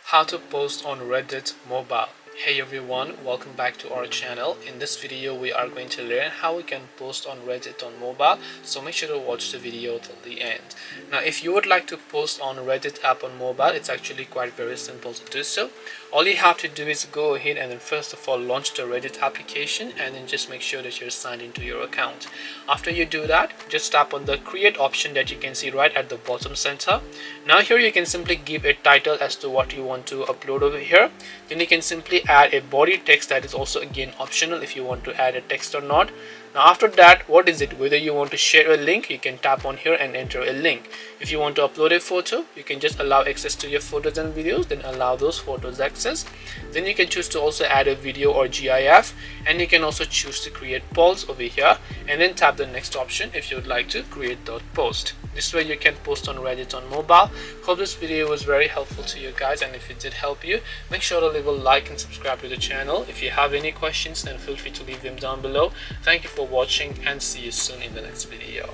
How to post on Reddit mobile. Hey everyone, welcome back to our channel. In this video we are going to learn how we can post on Reddit on mobile, so make sure to watch the video till the end. Now if you would like to post on Reddit app on mobile, it's actually quite very simple to do so. All you have to do is go ahead and then first of all launch the Reddit application and then just make sure that you're signed into your account. After you do that, just tap on the create option that you can see right at the bottom center. Now here you can simply give a title as to what you want to upload over here. Then you can simply add a body text that is also again optional if you want to add a text or not. Now after that, what is it? Whether you want to share a link, you can tap on here and enter a link. If you want to upload a photo, you can just allow access to your photos and videos, then allow those photos access. Then you can choose to also add a video or GIF, and you can also choose to create polls over here and then tap the next option if you would like to create that post. This way you can post on Reddit on mobile. Hope this video was very helpful to you guys, and if it did help you, make sure to leave a like and subscribe to the channel. If you have any questions, then feel free to leave them down below. Thank you for watching and see you soon in the next video.